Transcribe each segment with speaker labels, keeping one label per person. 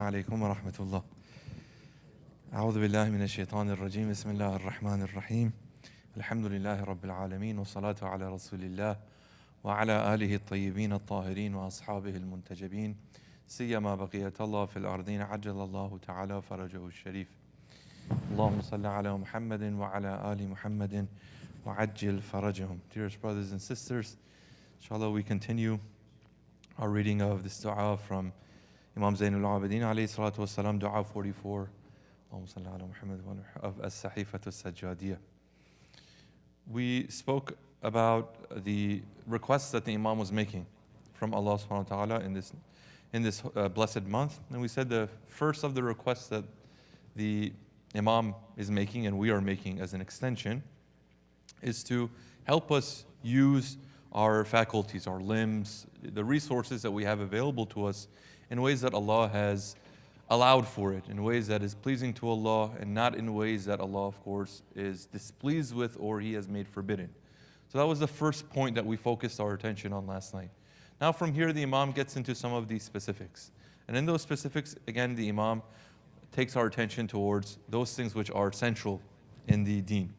Speaker 1: عليكم ورحمة الله. أعوذ بالله من الشيطان الرجيم. بسم الله الرحمن الرحيم. الحمد لله رب العالمين والصلاة على رسول الله وعلى آله الطيبين الطاهرين وأصحابه المنتجبين سيما بقية الله في الأرضين عجل الله تعالى فرجه الشريف. اللهم صل على محمد وعلى آل محمد وعجل فرجهم. Dearest brothers and sisters, inshallah we continue our reading of this dua from Imam Zainul Abidin alayhi salatu wasalam, dua 44 of Sahifa Sajjadiya. We spoke about the requests that the Imam was making from Allah subhanahu wa ta'ala in this blessed month. And we said the first of the requests that the Imam is making and we are making as an extension is to help us use our faculties, our limbs, the resources that we have available to us in ways that Allah has allowed for it, in ways that is pleasing to Allah and not in ways that Allah, of course, is displeased with or He has made forbidden. So that was the first point that we focused our attention on last night. Now from here the Imam gets into some of these specifics. And in those specifics, again, the Imam takes our attention towards those things which are central in the deen.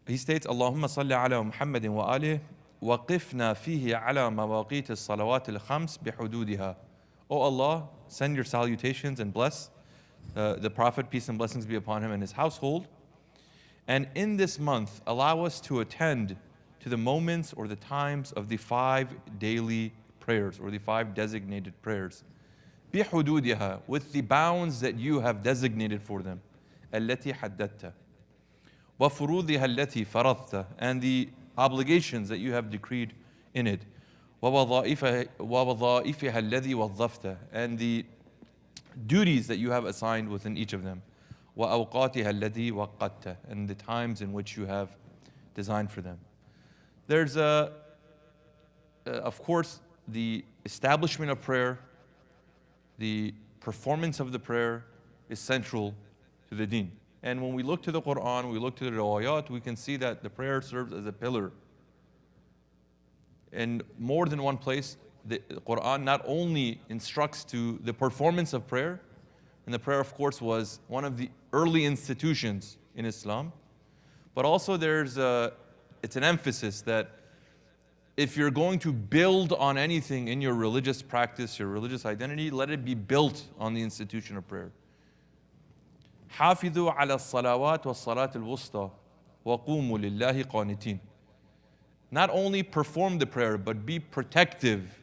Speaker 1: He states, Allahumma salli ala Muhammadin wa alih wa qifna fihi ala mawaqit as-salawat al-khams bihududiha. O Allah, send your salutations and bless the Prophet, peace and blessings be upon him and his household. And in this month, allow us to attend to the moments or the times of the 5 daily prayers or the 5 designated prayers. Bihududiha, with the bounds that you have designated for them. Allati haddatta. وَفُرُوضِهَا الَّتِي فَرَضْتَ, and the obligations that you have decreed in it. وَوَظَائِفِهَا الَّذِي وَظَّفْتَ, and the duties that you have assigned within each of them. وَأَوْقَاتِهَا الَّذِي وَقَّتَّ, and the times in which you have designed for them. There's of course, the establishment of prayer, the performance of the prayer is central to the deen. And when we look to the Quran, we look to the riwayat, we can see that the prayer serves as a pillar. In more than one place, the Quran not only instructs to the performance of prayer, and the prayer, of course, was one of the early institutions in Islam, but also it's an emphasis that if you're going to build on anything in your religious practice, your religious identity, let it be built on the institution of prayer. حافظوا على الصلوات والصلاة الوسطى وقوموا لله قانتين. Not only perform the prayer, but be protective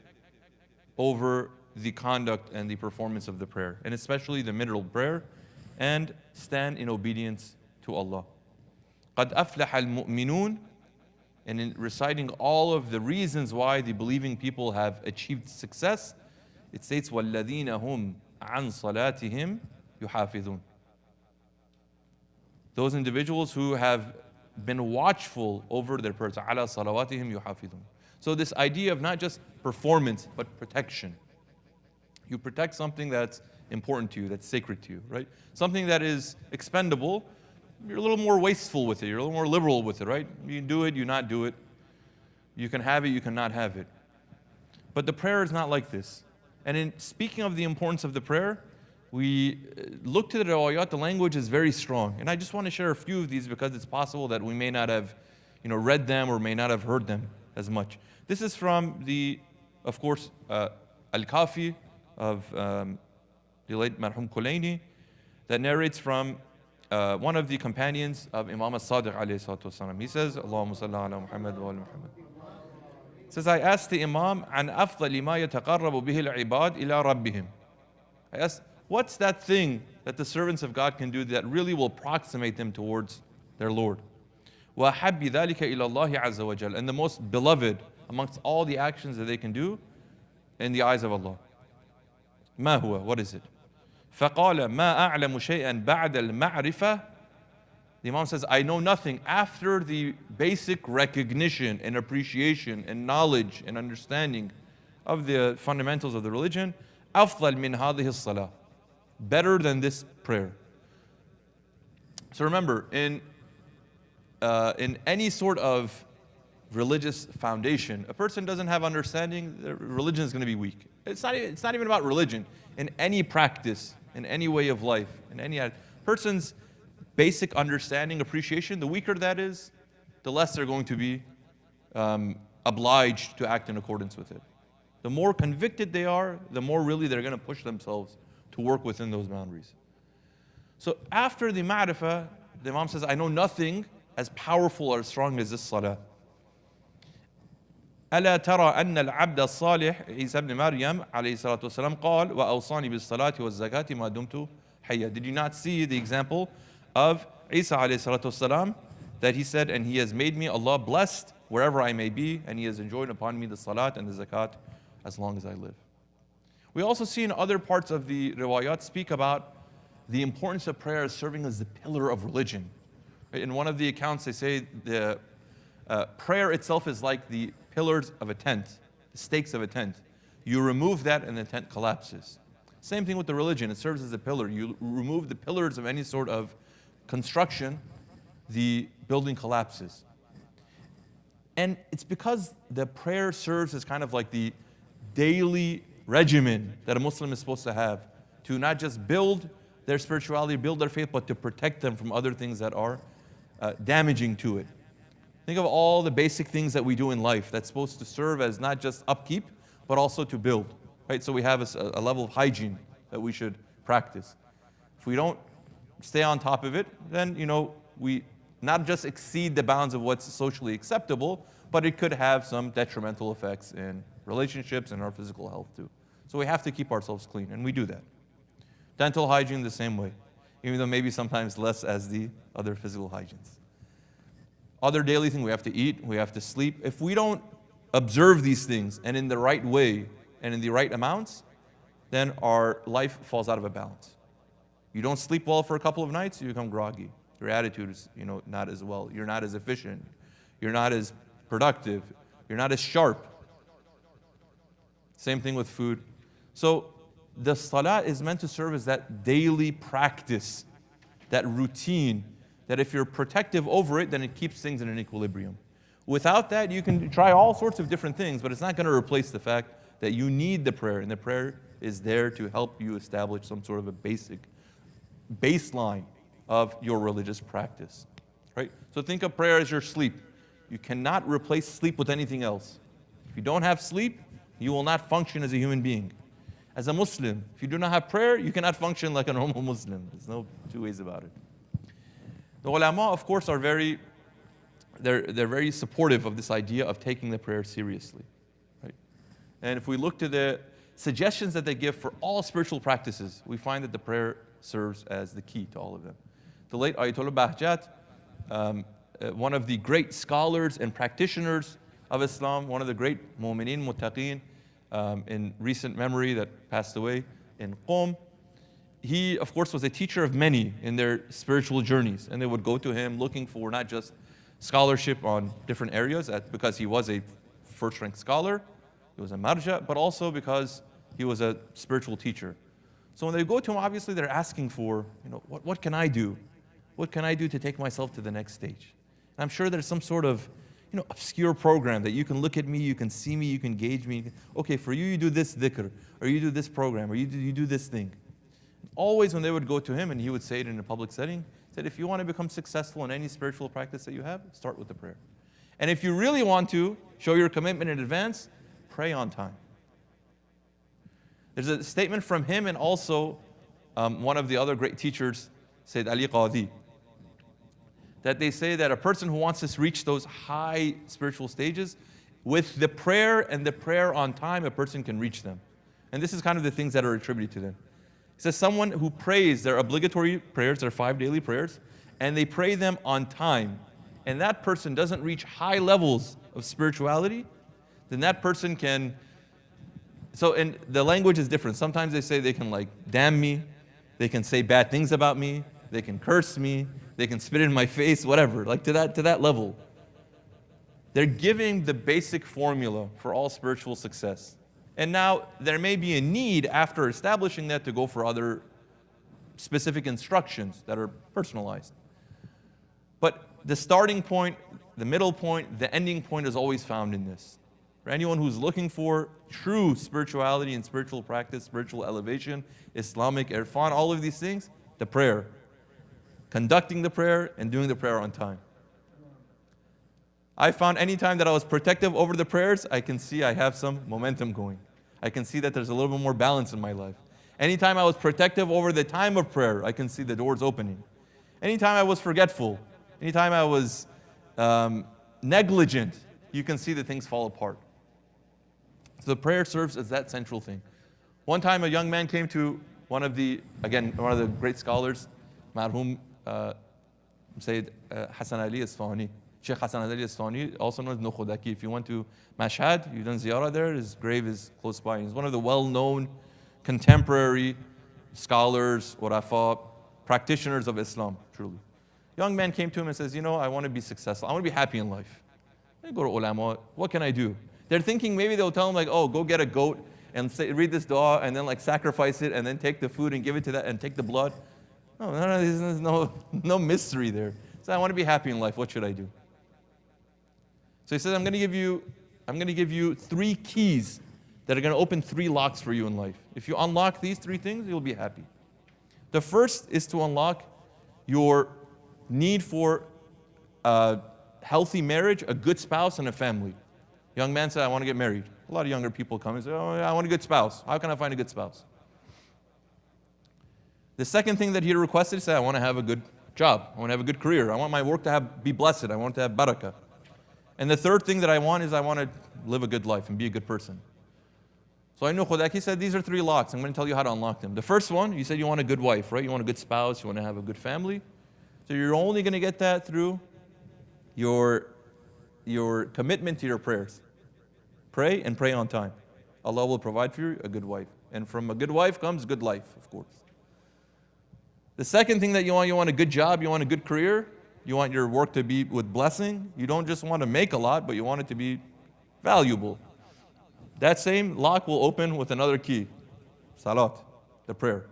Speaker 1: over the conduct and the performance of the prayer, and especially the middle prayer, and stand in obedience to Allah. قد أفلح المؤمنون, and in reciting all of the reasons why the believing people have achieved success, it states وَالَّذِينَ هُمْ عَنْ صَلَاتِهِمْ يُحَافِظُونَ. Those individuals who have been watchful over their prayers. عَلَى صَلَوَاتِهِمْ يُحَافِظُونَ. So this idea of not just performance, but protection. You protect something that's important to you, that's sacred to you, right? Something that is expendable, you're a little more wasteful with it, you're a little more liberal with it, right? You do it, you not do it. You can have it, you cannot have it. But the prayer is not like this. And in speaking of the importance of the prayer, we look to the riwayat, the language is very strong. And I just want to share a few of these because it's possible that we may not have read them or may not have heard them as much. This is from of course, Al-Kafi of the late Marhum Kulaini, that narrates from one of the companions of Imam As-Sadiq alayhi salatu wasalam. He says, Allahumma salli ala Muhammad wa ala Muhammad. He says, I asked the Imam, an afdali ma yataqarrabu bihi al-ibad ila rabbihim. I asked, what's that thing that the servants of God can do that really will approximate them towards their Lord? وَحَبِّ ذَلِكَ إِلَى اللَّهِ عَزَّ وَجَلَ, and the most beloved amongst all the actions that they can do in the eyes of Allah. مَا هُوَ, what is it? فَقَالَ مَا أَعْلَمُ شَيْئًا بَعْدَ الْمَعْرِفَةِ. The Imam says, I know nothing after the basic recognition and appreciation and knowledge and understanding of the fundamentals of the religion. أَفْضَلْ مِنْ هَذِهِ الصَّلَاةِ, better than this prayer. So remember, in any sort of religious foundation, a person doesn't have understanding, their religion is going to be weak. It's not even about religion. In any practice, in any way of life, in any person's basic understanding, appreciation, the weaker that is, the less they're going to be obliged to act in accordance with it. The more convicted they are, the more really they're going to push themselves to work within those boundaries. So after the ma'rifah, the Imam says, I know nothing as powerful or as strong as this salah. ألا ترى أن العبد الصالح عيسى بن مريم عليه الصلاة والسلام قال وأوصاني بالصلاة والزكاة ما دمت حيا. Did you not see the example of Isa عليه الصلاة والسلام, that he said, and he has made me, Allah, blessed wherever I may be, and he has enjoined upon me the salat and the zakat as long as I live. We also see in other parts of the riwayat speak about the importance of prayer as serving as the pillar of religion. In one of the accounts, they say the prayer itself is like the pillars of a tent, the stakes of a tent. You remove that and the tent collapses. Same thing with the religion, it serves as a pillar. You remove the pillars of any sort of construction, the building collapses. And it's because the prayer serves as kind of like the daily regimen that a Muslim is supposed to have, to not just build their spirituality, build their faith, but to protect them from other things that are damaging to it. Think of all the basic things that we do in life that's supposed to serve as not just upkeep, but also to build. Right? So we have a level of hygiene that we should practice. If we don't stay on top of it, then we not just exceed the bounds of what's socially acceptable, but it could have some detrimental effects in relationships and our physical health too. So we have to keep ourselves clean, and we do that. Dental hygiene the same way, even though maybe sometimes less as the other physical hygienes. Other daily thing, we have to eat, we have to sleep. If we don't observe these things and in the right way and in the right amounts, then our life falls out of a balance. You don't sleep well for a couple of nights, you become groggy. Your attitude is not as well. You're not as efficient. You're not as productive. You're not as sharp. Same thing with food. So the salah is meant to serve as that daily practice, that routine, that if you're protective over it, then it keeps things in an equilibrium. Without that, you can try all sorts of different things, but it's not going to replace the fact that you need the prayer, and the prayer is there to help you establish some sort of a basic baseline of your religious practice. Right? So think of prayer as your sleep. You cannot replace sleep with anything else. If you don't have sleep, you will not function as a human being. As a Muslim, if you do not have prayer, you cannot function like a normal Muslim. There's no two ways about it. The ulama, of course, are very supportive of this idea of taking the prayer seriously. Right? And if we look to the suggestions that they give for all spiritual practices, we find that the prayer serves as the key to all of them. The late Ayatollah Bahjat, one of the great scholars and practitioners of Islam, one of the great mu'mineen, muttaqeen, in recent memory that passed away in Qom, he, of course, was a teacher of many in their spiritual journeys, and they would go to him looking for not just scholarship on different areas, because he was a first-rank scholar, he was a marja, but also because he was a spiritual teacher. So when they go to him, obviously they're asking for, what can I do? What can I do to take myself to the next stage? And I'm sure there's some sort of obscure program that you can look at me, you can see me, you can gauge me. Okay, for you, you do this dhikr, or you do this program, or you do this thing. Always when they would go to him, and he would say it in a public setting, he said, if you want to become successful in any spiritual practice that you have, start with the prayer. And if you really want to show your commitment in advance, pray on time. There's a statement from him and also one of the other great teachers, Sayyid Ali Qadi, that they say that a person who wants to reach those high spiritual stages, with the prayer and the prayer on time, a person can reach them. And this is kind of the things that are attributed to them. It says someone who prays their obligatory prayers, their 5 daily prayers, and they pray them on time, and that person doesn't reach high levels of spirituality, then that person can, and the language is different. Sometimes they say they can damn me, they can say bad things about me, they can curse me, they can spit in my face, whatever, to that level. They're giving the basic formula for all spiritual success. And now there may be a need after establishing that to go for other specific instructions that are personalized. But the starting point, the middle point, the ending point is always found in this. For anyone who's looking for true spirituality and spiritual practice, spiritual elevation, Islamic irfan, all of these things, the prayer. Conducting the prayer and doing the prayer on time. I found any time that I was protective over the prayers, I can see I have some momentum going. I can see that there's a little bit more balance in my life. Anytime I was protective over the time of prayer, I can see the doors opening. Anytime I was forgetful, anytime I was negligent, you can see that things fall apart. So the prayer serves as that central thing. One time a young man came to one of the great scholars, Marhum Sayyid Hassan Ali Isfahani, Sheikh Hassan Ali Isfahani, also known as Nukhodaki. If you went to Mashhad, you've done ziyarah there, his grave is close by. He's one of the well-known contemporary scholars, warafa, practitioners of Islam, truly. Young man came to him and says, I want to be successful. I want to be happy in life. I go to ulama, what can I do? They're thinking maybe they'll tell him like, oh, go get a goat and read this dua and then like sacrifice it and then take the food and give it to that and take the blood. No, there's no mystery there. So I want to be happy in life. What should I do? So he says, I'm going to give you 3 keys that are going to open 3 locks for you in life. If you unlock these 3 things, you'll be happy. The first is to unlock your need for a healthy marriage, a good spouse, and a family. Young man said, I want to get married. A lot of younger people come and say, oh, I want a good spouse. How can I find a good spouse? The second thing that he requested, he said, I want to have a good job. I want to have a good career. I want my work to be blessed. I want to have barakah. And the third thing that I want is I want to live a good life and be a good person. So I know Khodaki said, these are 3 locks. I'm going to tell you how to unlock them. The first one, you said you want a good wife, right? You want a good spouse. You want to have a good family. So you're only going to get that through your commitment to your prayers. Pray and pray on time. Allah will provide for you a good wife. And from a good wife comes good life, of course. The second thing that you want a good job, you want a good career, you want your work to be with blessing. You don't just want to make a lot, but you want it to be valuable. That same lock will open with another key, Salaat, the prayer.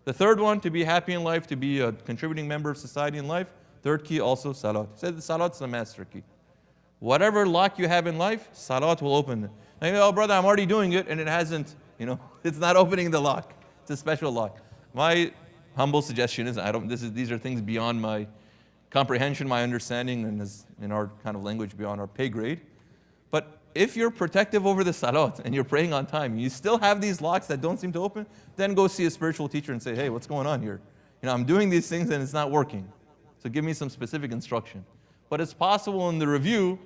Speaker 1: The third one, to be happy in life, to be a contributing member of society in life. Third key also, Salaat. He said the Salaat's the master key. Whatever lock you have in life, Salaat will open it. Now, oh brother, I'm already doing it, and it hasn't, it's not opening the lock. It's a special lock. My humble suggestion is, these are things beyond my comprehension, my understanding, and in our kind of language, beyond our pay grade. But if you're protective over the Salaat and you're praying on time, you still have these locks that don't seem to open, then go see a spiritual teacher and say, hey, what's going on here? I'm doing these things and it's not working. So give me some specific instruction. But it's possible in the review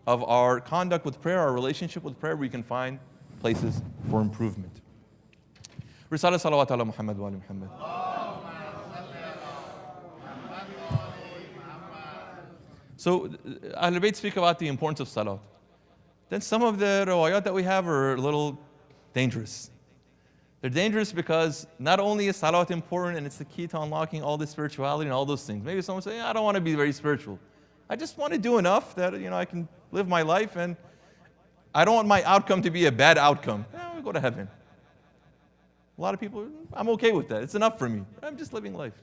Speaker 1: of our conduct with prayer, our relationship with prayer, we can find places for improvement. Risala salawat ala Muhammad wa ala Muhammad. So Ahlul Bayt speak about the importance of Salat. Then some of the riwayat that we have are a little dangerous. They're dangerous because not only is Salat important and it's the key to unlocking all the spirituality and all those things. Maybe someone say, I don't want to be very spiritual. I just want to do enough that I can live my life, and I don't want my outcome to be a bad outcome. I'll go to heaven. A lot of people, I'm okay with that. It's enough for me. I'm just living life.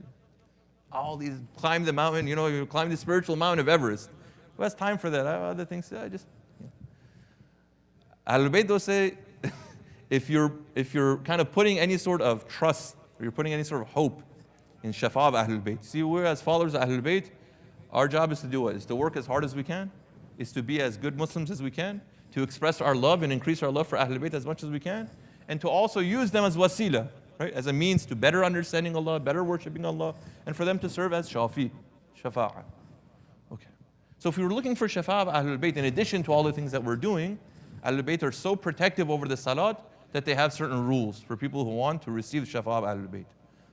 Speaker 1: All these, climb the mountain, you climb the spiritual mountain of Everest. Who has time for that? I have other things. Ahlul Bayt, they'll say, if you're kind of putting any sort of trust, or you're putting any sort of hope in Shafa of Ahlul Bayt. See, we're as followers of Ahlul Bayt, our job is to do what? Is to work as hard as we can, is to be as good Muslims as we can, to express our love and increase our love for Ahlul Bayt as much as we can, and to also use them as wasila, right? As a means to better understanding Allah, better worshipping Allah, and for them to serve as shafi, shafa'ah. Okay. So if we were looking for shafa of Ahlul Bayt, in addition to all the things that we're doing, Ahlul Bayt are so protective over the salat that they have certain rules for people who want to receive shafa of Ahlul Bayt.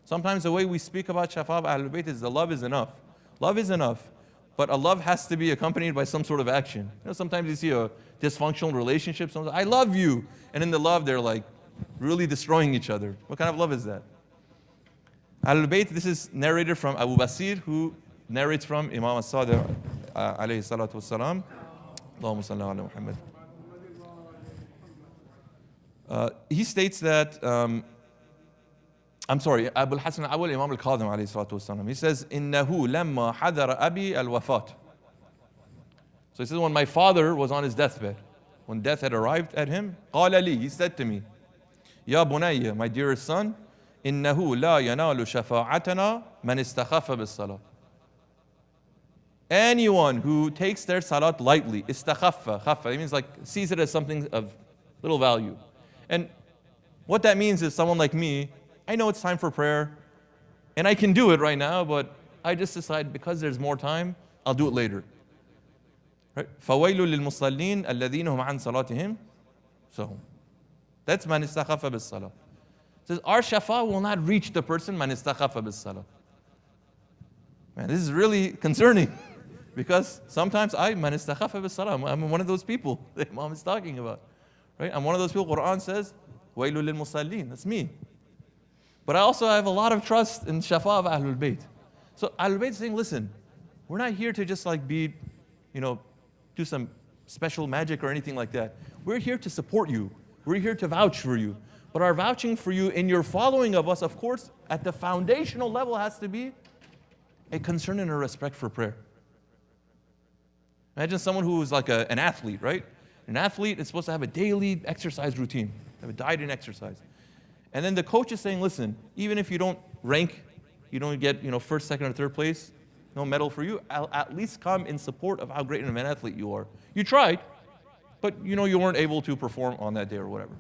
Speaker 1: Sometimes the way we speak about shafa of Ahlul Bayt is the love is enough. Love is enough, but a love has to be accompanied by some sort of action. Sometimes you see a dysfunctional relationship, someone says, I love you, and in the love they're like really destroying each other. What kind of love is that? Ahlul Bayt, this is narrated from Abu Basir, who narrates from Imam As-Sadiq alayhi salatu wassalam. Allahumma salli ala Muhammad. He states that, Abu al-Hasan al-Awwal, Imam al-Qadim alayhi salatu wassalam, he says, إِنَّهُ لَمَّا حَذَرَ أَبِي الْوَفَاةِ. So he says, when my father was on his deathbed, when death had arrived at him, قال لي, he said to me, يا بني, my dearest son, إنه لا ينال شفاعتنا من استخف بالصلاة. Anyone who takes their salat lightly, istakhaffa, khaffa, it means like sees it as something of little value. And what that means is someone like me, I know it's time for prayer, and I can do it right now, but I just decide because there's more time, I'll do it later. Right? فَوَيْلٌ لِلْمُصَلِّينَ الَّذِينَ هُمْ عَنْ صَلَاتِهِمْ. So that's man istakhaffa bis-salah. It says our shafa will not reach the person man istakhaffa bis-salah. Man, this is really concerning. Because sometimes man istakhaffa bis-salah. I'm one of those people that Imam is talking about. Right? I'm one of those people, Quran says, وَيْلٌ لِلْمُصَلِّينَ. That's me. But I also have a lot of trust in shafa of Ahlul Bayt. So Ahlul Bayt is saying, listen, we're not here to just like be, do some special magic or anything like that. We're here to support you. We're here to vouch for you. But our vouching for you in your following of us, of course, at the foundational level has to be a concern and a respect for prayer. Imagine someone who is like an athlete, right? An athlete is supposed to have a daily exercise routine, have a diet and exercise. And then the coach is saying, listen, even if you don't rank, you don't get first, second, or third place, no medal for you, I'll at least come in support of how great of an athlete you are. You tried, but you weren't able to perform on that day or whatever.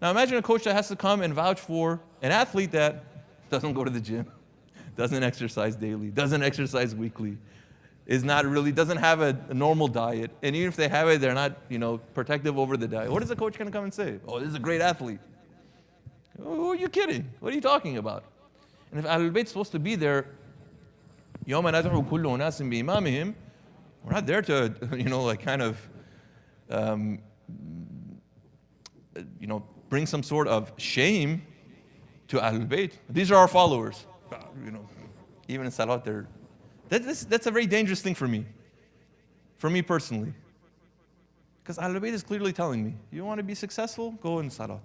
Speaker 1: Now imagine a coach that has to come and vouch for an athlete that doesn't go to the gym, doesn't exercise daily, doesn't exercise weekly, doesn't have a normal diet, and even if they have it, they're not, protective over the diet. What is the coach going to come and say? Oh, this is a great athlete. Who are you kidding? What are you talking about? And if Ahlul Bayt is supposed to be there, يَوْمَ نَدْعُو كُلُّ أُنَاسٍ بِإِمَامِهِمْ, we're not there to, bring some sort of shame to Ahlul Bayt. These are our followers. Even in Salat, that's a very dangerous thing for me personally. Because Ahlul Bayt is clearly telling me, you want to be successful? Go in Salat.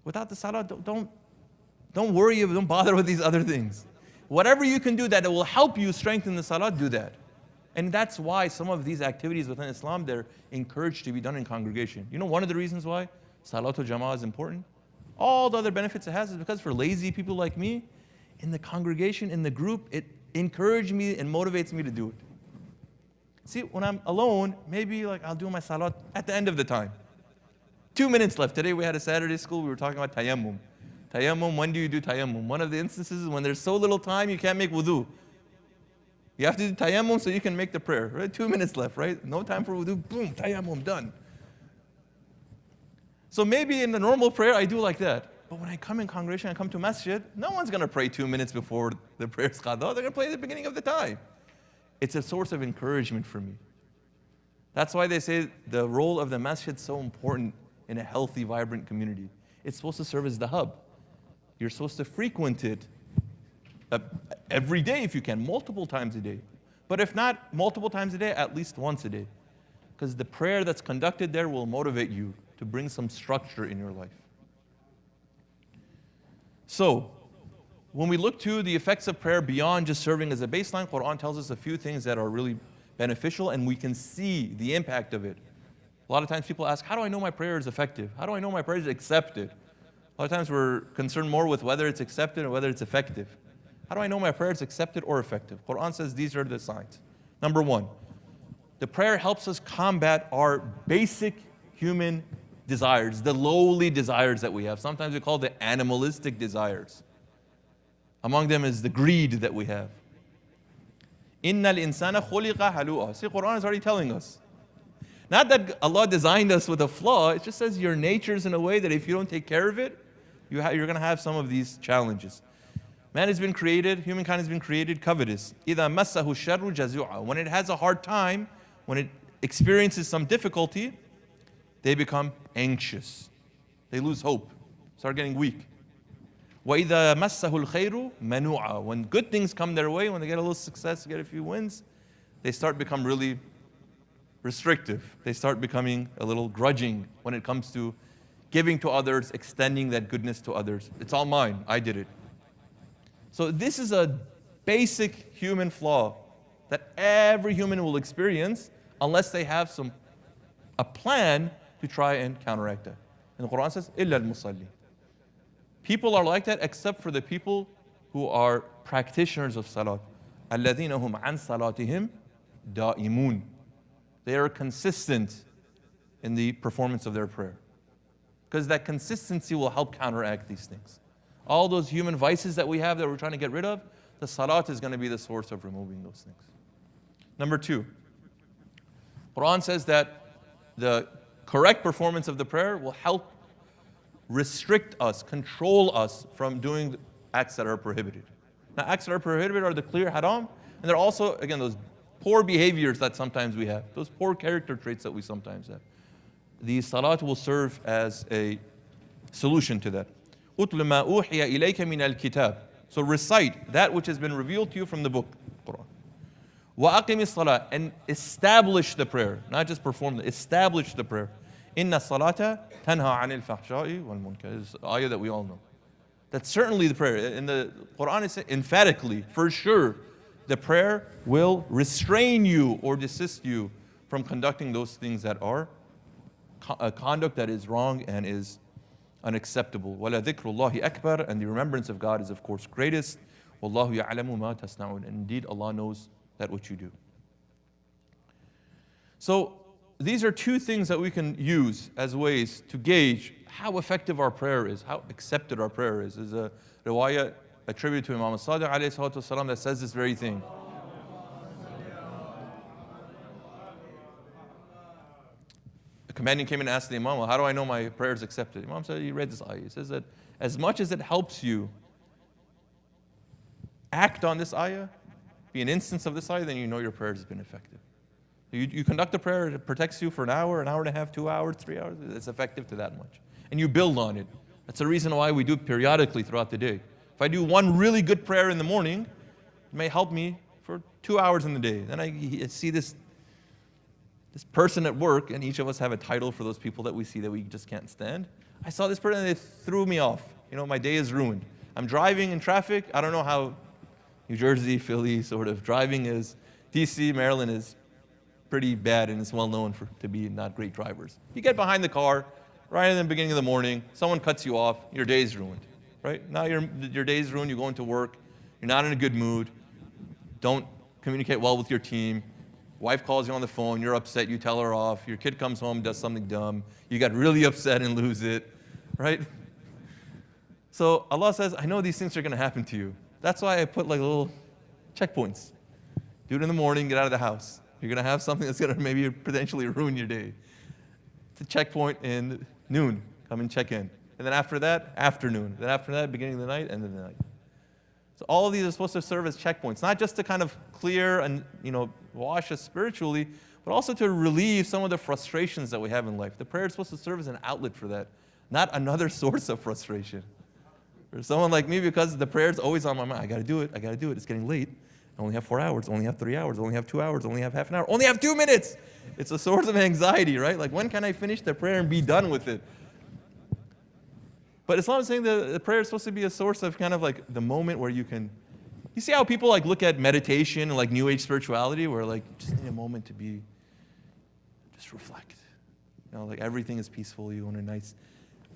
Speaker 1: Without the Salat, don't worry, don't bother with these other things. Whatever you can do that will help you strengthen the Salat, do that. And that's why some of these activities within Islam, they're encouraged to be done in congregation. One of the reasons why Salatul Jama'ah is important? All the other benefits it has is because for lazy people like me, in the congregation, in the group, it encourages me and motivates me to do it. See, when I'm alone, maybe I'll do my Salat at the end of the time. 2 minutes left. Today we had a Saturday school, we were talking about tayammum. Tayammum, when do you do tayammum? One of the instances is when there's so little time, you can't make wudu. You have to do tayammum so you can make the prayer, right? 2 minutes left, right? No time for wudu, boom, tayammum, done. So maybe in the normal prayer, I do like that. But when I come in congregation, I come to masjid, no one's going to pray 2 minutes before the prayer's qada. They're going to pray at the beginning of the time. It's a source of encouragement for me. That's why they say the role of the masjid is so important in a healthy, vibrant community. It's supposed to serve as the hub. You're supposed to frequent it every day if you can, multiple times a day. But if not multiple times a day, at least once a day. Because the prayer that's conducted there will motivate you to bring some structure in your life. So, when we look to the effects of prayer beyond just serving as a baseline, Quran tells us a few things that are really beneficial and we can see the impact of it. A lot of times people ask, how do I know my prayer is effective? How do I know my prayer is accepted? A lot of times we're concerned more with whether it's accepted or whether it's effective. How do I know my prayer is accepted or effective? Quran says these are the signs. Number one, the prayer helps us combat our basic human desires, the lowly desires that we have. Sometimes we call the animalistic desires. Among them is the greed that we have. Innal insana khuliqa halu'a. See, Quran is already telling us. Not that Allah designed us with a flaw, it just says your nature is in a way that if you don't take care of it, you're going to have some of these challenges. Man has been created, humankind has been created covetous. إِذَا مَسَّهُ الشَّرُّ جَزُوعًا. When it has a hard time, when it experiences some difficulty, they become anxious. They lose hope, start getting weak. وَإِذَا مَسَّهُ الْخَيْرُ مَنُوعًا. When good things come their way, when they get a little success, get a few wins, they start become really restrictive. They start becoming a little grudging when it comes to giving to others, extending that goodness to others. It's all mine, I did it. So this is a basic human flaw that every human will experience unless they have some a plan to try and counteract that. And the Quran says, إِلَّا الْمُصَلِّينَ. People are like that except for the people who are practitioners of salat. الَّذِينَ هُمْ عَنْ صَلَاتِهِمْ دَائِمُونَ. They are consistent in the performance of their prayer. Because that consistency will help counteract these things. All those human vices that we have that we're trying to get rid of, the salat is going to be the source of removing those things. Number 2, Quran says that the correct performance of the prayer will help restrict us, control us from doing acts that are prohibited. Now, acts that are prohibited are the clear haram, and they're also, again, those poor behaviors that sometimes we have, those poor character traits that we sometimes have. The salat will serve as a solution to that. أُتْلُ مَا أُوحِيَ إِلَيْكَ مِنَ الْكِتَابِ. So recite that which has been revealed to you from the book, Quran. وَأَقِمِ الصَّلَاةِ. And establish the prayer, not just perform it, establish the prayer. إِنَّ الصَّلَاةَ تَنْهَى عَنِ الْفَحْشَاءِ وَالْمُنكَرِ. This is an ayah that we all know. That's certainly the prayer. In the Quran it says emphatically, for sure, the prayer will restrain you or desist you from conducting those things that are a conduct that is wrong and is unacceptable. وَلَذِكْرُ اللَّهِ أَكْبَرُ. And the remembrance of God is of course greatest. وَاللَّهُ يَعْلَمُ مَا تَصْنَعُونَ. And indeed Allah knows that what you do. So these are 2 things that we can use as ways to gauge how effective our prayer is, how accepted our prayer is. There's a riwayah attributed to Imam Sadiq alayhi salatu wasalam that says this very thing. A companion came and asked the Imam, well, how do I know my prayer is accepted? The Imam said, he read this ayah. He says that as much as it helps you act on this ayah, be an instance of this ayah, then you know your prayer has been effective. You conduct a prayer, it protects you for an hour and a half, 2 hours, 3 hours, it's effective to that much. And you build on it. That's the reason why we do it periodically throughout the day. If I do one really good prayer in the morning, it may help me for 2 hours in the day. Then I see this person at work, and each of us have a title for those people that we see that we just can't stand. I saw this person and it threw me off. You know, my day is ruined. I'm driving in traffic. I don't know how New Jersey, Philly sort of driving is. DC, Maryland is pretty bad and it's well known to be not great drivers. You get behind the car, right in the beginning of the morning, someone cuts you off, your day's ruined, right? Now your day's ruined, you're going to work, you're not in a good mood, don't communicate well with your team, wife calls you on the phone, you're upset, you tell her off, your kid comes home, does something dumb, you got really upset and lose it, right? So Allah says, I know these things are going to happen to you. That's why I put like little checkpoints. Do it in the morning, get out of the house. You're going to have something that's going to maybe potentially ruin your day. It's a checkpoint in noon. Come and check in. And then after that, afternoon. Then after that, beginning of the night, end of the night. So all of these are supposed to serve as checkpoints, not just to kind of clear and wash us spiritually, but also to relieve some of the frustrations that we have in life. The prayer is supposed to serve as an outlet for that, not another source of frustration. For someone like me, because the prayer is always on my mind. I got to do it. It's getting late. I only have 4 hours, only have 3 hours, only have 2 hours, only have half an hour, only have 2 minutes. It's a source of anxiety, right? Like, when can I finish the prayer and be done with it? But Islam is saying that the prayer is supposed to be a source of kind of like the moment where you see how people like look at meditation and like New Age spirituality, where like just need a moment to just reflect. Like everything is peaceful, you want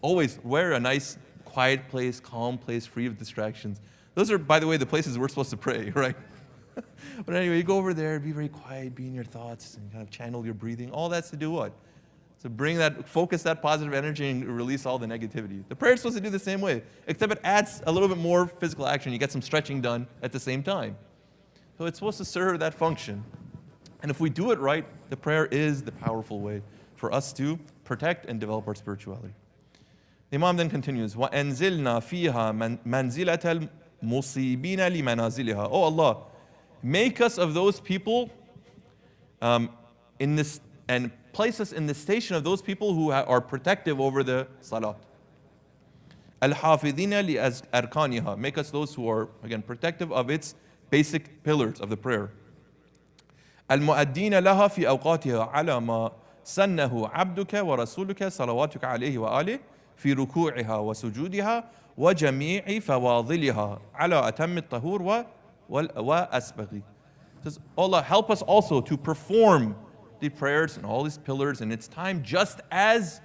Speaker 1: always wear a nice, quiet place, calm place, free of distractions. Those are, by the way, the places we're supposed to pray, right? But anyway, you go over there, be very quiet, be in your thoughts, and kind of channel your breathing. All that's to do what? To focus that positive energy and release all the negativity. The prayer is supposed to do the same way, except it adds a little bit more physical action. You get some stretching done at the same time. So it's supposed to serve that function. And if we do it right, the prayer is the powerful way for us to protect and develop our spirituality. The Imam then continues, وَأَنزِلْنَا فِيهَا مَنْزِلَةَ الْمُصِيبِينَ لِمَنَازِلِهَا. Oh Allah, make us of those people in this, and place us in the station of those people who are protective over the salat. Al-hafidhina li-arkaniha. Make us those who are, again, protective of its basic pillars of the prayer. Al-mu'addina laha fi awqatiha ala ma sannahu abduka wa rasuluka salawatuka alayhi wa alihi fi ruku'iha wa sujudiha wa jami'i fawadiliha ala atammi at-tahur wa asbaghi. Says, Allah, help us also to perform the prayers and all these pillars in its time, just as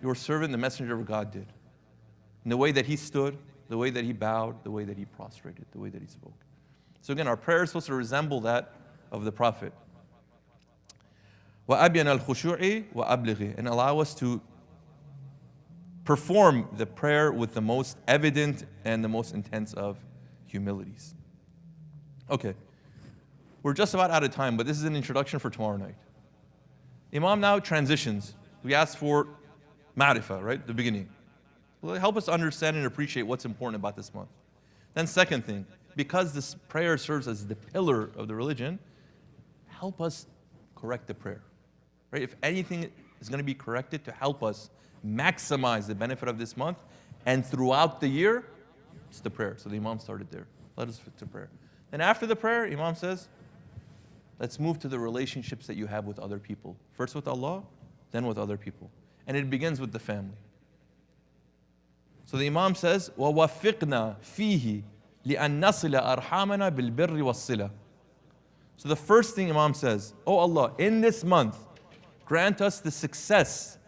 Speaker 1: your servant, the messenger of God, did. In the way that he stood, the way that he bowed, the way that he prostrated, the way that he spoke. So again, our prayer is supposed to resemble that of the Prophet. وَأَبْيَنَ الْخُشُوعِ وَأَبْلِغِ, and allow us to perform the prayer with the most evident and the most intense of humilities. Okay, we're just about out of time, but this is an introduction for tomorrow night. Imam now transitions. We asked for ma'rifah, right, the beginning. Will it help us understand and appreciate what's important about this month? Then second thing, because this prayer serves as the pillar of the religion, help us correct the prayer. Right? If anything is going to be corrected to help us maximize the benefit of this month and throughout the year, it's the prayer. So the Imam started there. Let us fit to prayer. Then after the prayer, Imam says, let's move to the relationships that you have with other people. First with Allah, then with other people. And it begins with the family. So the Imam says, وَوَفِّقْنَا فِيهِ لِأَن نَصِلَ أَرْحَامَنَا بِالْبِرِّ وَالصِّلَةِ. So the first thing Imam says, oh Allah, in this month, grant us the success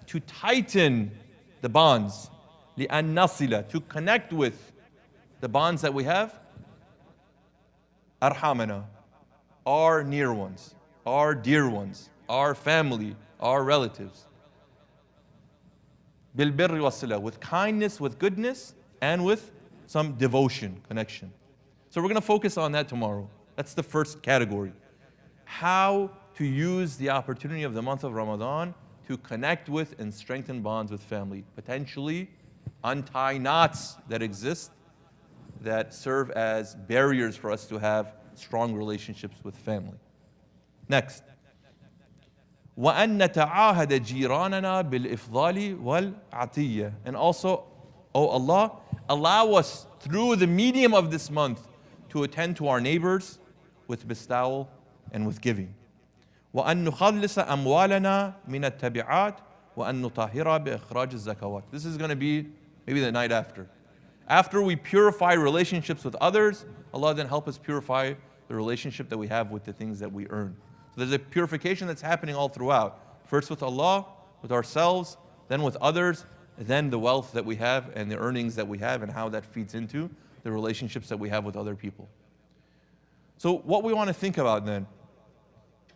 Speaker 1: to tighten the bonds, لِأَن نَصِلَ, to connect with the bonds that we have, أَرْحَامَنَا, our near ones, our dear ones, our family, our relatives. بِالْبِرِّ وَالصِّلَةِ, with kindness, with goodness, and with some devotion, connection. So we're going to focus on that tomorrow. That's the first category. How to use the opportunity of the month of Ramadan to connect with and strengthen bonds with family. Potentially untie knots that exist that serve as barriers for us to have strong relationships with family. Next. وَأَن نَتَعَاهَدَ جِيرَانَنَا بِالْإِفْضَالِ وَالْعَطِيَّةِ. And also, oh Allah, allow us through the medium of this month to attend to our neighbors with bestowal and with giving. وَأَن نُخَلِّصَ أَمْوَالَنَا مِنَ التَّبِعَاتِ وَأَن نُطَهِّرَ بِإِخْرَاجِ الزَّكَوَاتِ. This is going to be maybe the night after. After we purify relationships with others, Allah then help us purify the relationship that we have with the things that we earn. So there's a purification that's happening all throughout. First with Allah, with ourselves, then with others, then the wealth that we have and the earnings that we have and how that feeds into the relationships that we have with other people. So what we want to think about then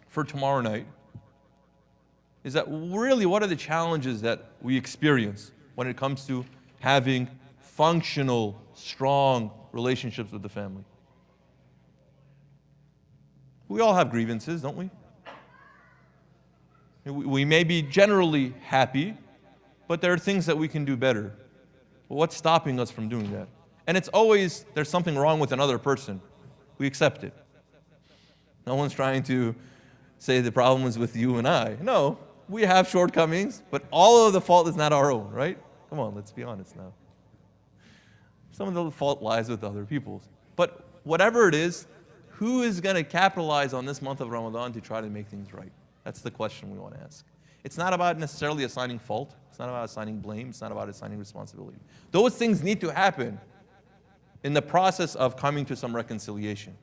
Speaker 1: for tomorrow night is that really what are the challenges that we experience when it comes to having functional, strong relationships with the family? We all have grievances, don't we? We may be generally happy, but there are things that we can do better. Well, what's stopping us from doing that? And it's always, there's something wrong with another person. We accept it. No one's trying to say the problem is with you and I. No, we have shortcomings, but all of the fault is not our own, right? Come on, let's be honest now. Some of the fault lies with other people's. But whatever it is, who is going to capitalize on this month of Ramadan to try to make things right? That's the question we want to ask. It's not about necessarily assigning fault. It's not about assigning blame. It's not about assigning responsibility. Those things need to happen in the process of coming to some reconciliation,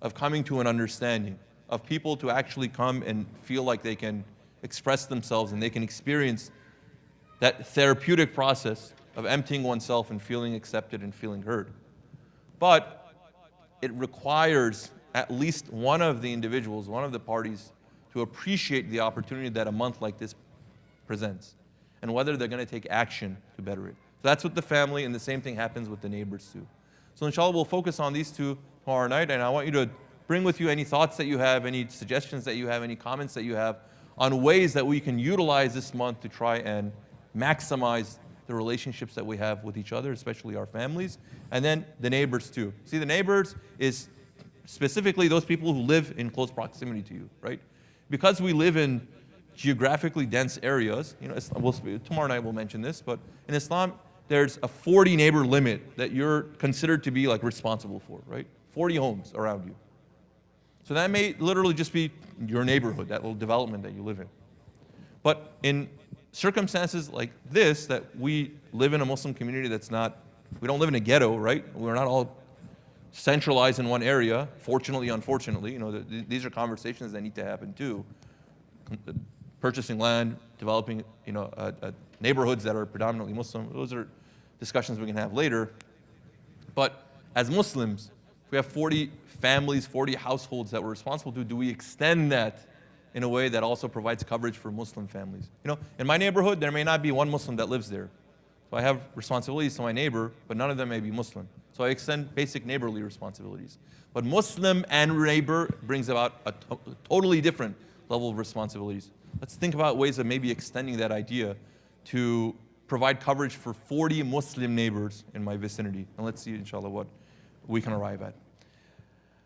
Speaker 1: of coming to an understanding, of people to actually come and feel like they can express themselves and they can experience that therapeutic process of emptying oneself and feeling accepted and feeling heard. But it requires at least one of the individuals, one of the parties, to appreciate the opportunity that a month like this presents and whether they're going to take action to better it. So that's with the family, and the same thing happens with the neighbors too. So inshallah, we'll focus on these two tomorrow night, and I want you to bring with you any thoughts that you have, any suggestions that you have, any comments that you have on ways that we can utilize this month to try and maximize the relationships that we have with each other, especially our families, and then the neighbors too. See, the neighbors is specifically those people who live in close proximity to you, right? Because we live in geographically dense areas, tomorrow night we'll mention this, but in Islam, there's a 40 neighbor limit that you're considered to be like responsible for, right? 40 homes around you. So that may literally just be your neighborhood, that little development that you live in. But in circumstances like this, that we live in a Muslim community that's not, we don't live in a ghetto, right? We're not all centralized in one area. Fortunately, unfortunately, these are conversations that need to happen too. Purchasing land, developing, neighborhoods that are predominantly Muslim. Those are discussions we can have later. But as Muslims, if we have 40 families, 40 households that we're responsible to, do we extend that in a way that also provides coverage for Muslim families? In my neighborhood, there may not be one Muslim that lives there. So I have responsibilities to my neighbor, but none of them may be Muslim. So I extend basic neighborly responsibilities. But Muslim and neighbor brings about a totally different level of responsibilities. Let's think about ways of maybe extending that idea to provide coverage for 40 Muslim neighbors in my vicinity. And let's see, inshallah, what we can arrive at.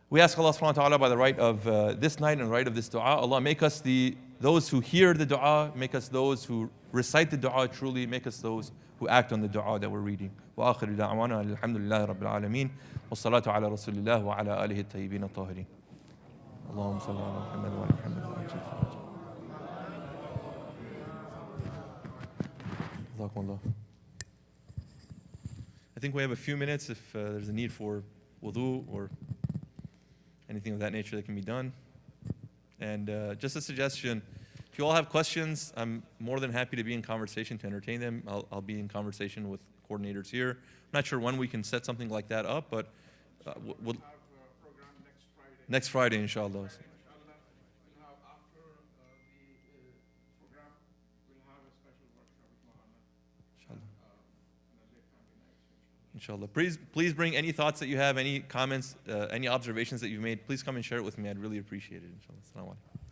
Speaker 1: We ask Allah subhanahu wa ta'ala by the right of this night and the right of this dua, Allah make us those who hear the dua, make us those who recite the dua truly, make us those who act on the dua that we're reading. وآخر دعوانا الحمد لله رب العالمين والصلاة على رسول الله وعلى آله الطيبين الطاهرين. اللهم صل على محمد وعلى محمد I think we have a few minutes if there's a need for wudu or anything of that nature that can be done. And just a suggestion, if you all have questions, I'm more than happy to be in conversation to entertain them. I'll be in conversation with coordinators here. I'm not sure when we can set something like that up, but we'll have a program next Friday, inshallah. Inshallah. Please bring any thoughts that you have, any comments, any observations that you've made. Please come and share it with me. I'd really appreciate it. Inshallah. Assalamu alaikum.